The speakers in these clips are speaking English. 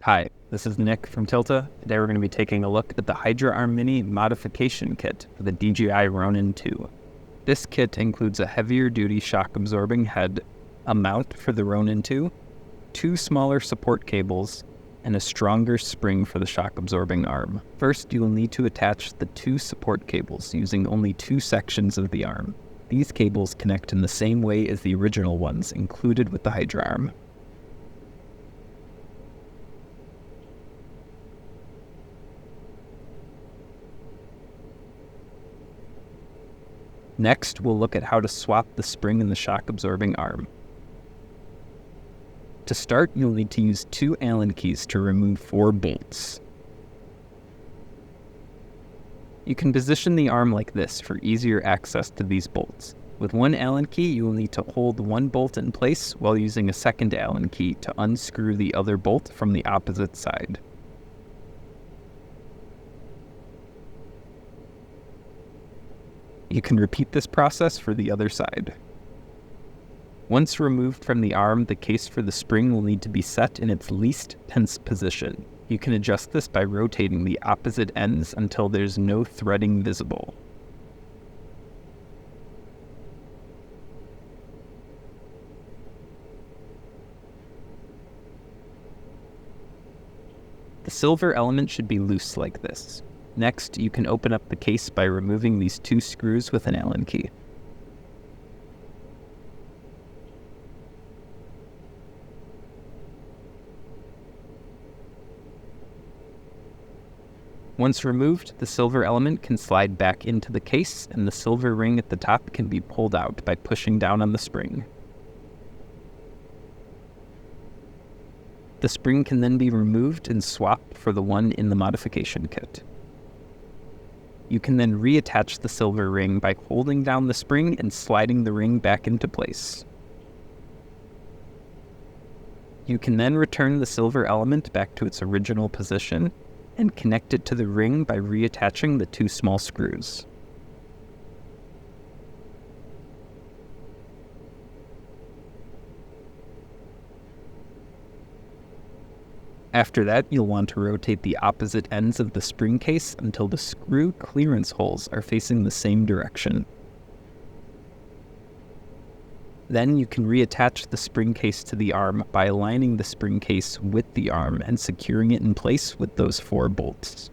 Hi, this is Nick from Tilta. Today we're going to be taking a look at the Hydra Arm Mini modification kit for the DJI Ronin 2. This kit includes a heavier duty shock absorbing head, a mount for the Ronin 2, two smaller support cables, and a stronger spring for the shock absorbing arm. First, you will need to attach the two support cables using only two sections of the arm. These cables connect in the same way as the original ones included with the Hydra Arm. Next, we'll look at how to swap the spring in the shock-absorbing arm. To start, you'll need to use two Allen keys to remove 4 bolts. You can position the arm like this for easier access to these bolts. With one Allen key, you will need to hold one bolt in place while using a second Allen key to unscrew the other bolt from the opposite side. You can repeat this process for the other side. Once removed from the arm, the case for the spring will need to be set in its least tense position. You can adjust this by rotating the opposite ends until there's no threading visible. The silver element should be loose like this. Next, you can open up the case by removing these two screws with an Allen key. Once removed, the silver element can slide back into the case, and the silver ring at the top can be pulled out by pushing down on the spring. The spring can then be removed and swapped for the one in the modification kit. You can then reattach the silver ring by holding down the spring and sliding the ring back into place. You can then return the silver element back to its original position and connect it to the ring by reattaching the two small screws. After that, you'll want to rotate the opposite ends of the spring case until the screw clearance holes are facing the same direction. Then you can reattach the spring case to the arm by aligning the spring case with the arm and securing it in place with those 4 bolts.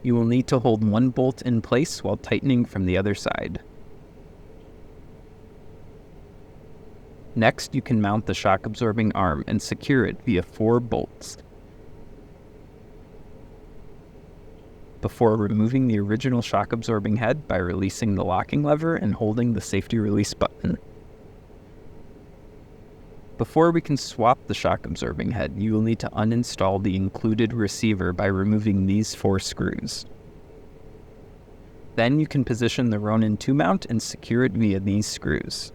You will need to hold one bolt in place while tightening from the other side. Next, you can mount the shock-absorbing arm and secure it via 4 bolts. Before removing the original shock-absorbing head by releasing the locking lever and holding the safety release button. Before we can swap the shock-absorbing head, you will need to uninstall the included receiver by removing these 4 screws. Then you can position the Ronin 2 mount and secure it via these screws.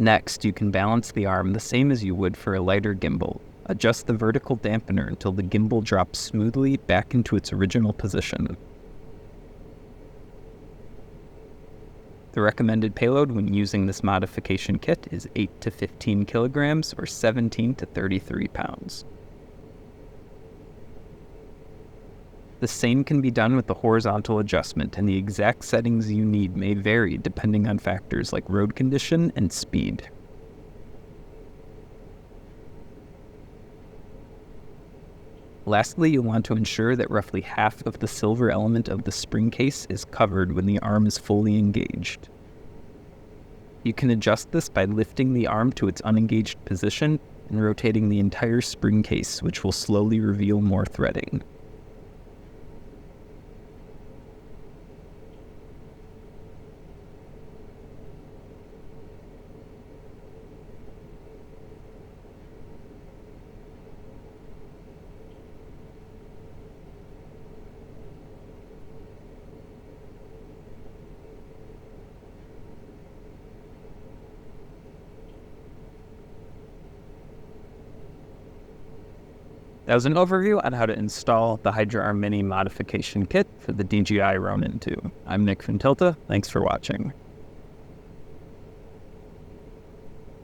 Next, you can balance the arm the same as you would for a lighter gimbal. Adjust the vertical dampener until the gimbal drops smoothly back into its original position. The recommended payload when using this modification kit is 8 to 15 kilograms or 17 to 33 pounds. The same can be done with the horizontal adjustment, and the exact settings you need may vary depending on factors like road condition and speed. Lastly, you'll want to ensure that roughly half of the silver element of the spring case is covered when the arm is fully engaged. You can adjust this by lifting the arm to its unengaged position and rotating the entire spring case, which will slowly reveal more threading. That was an overview on how to install the Hydra Arm Mini modification kit for the DJI Ronin 2. I'm Nick from Tilta. Thanks for watching.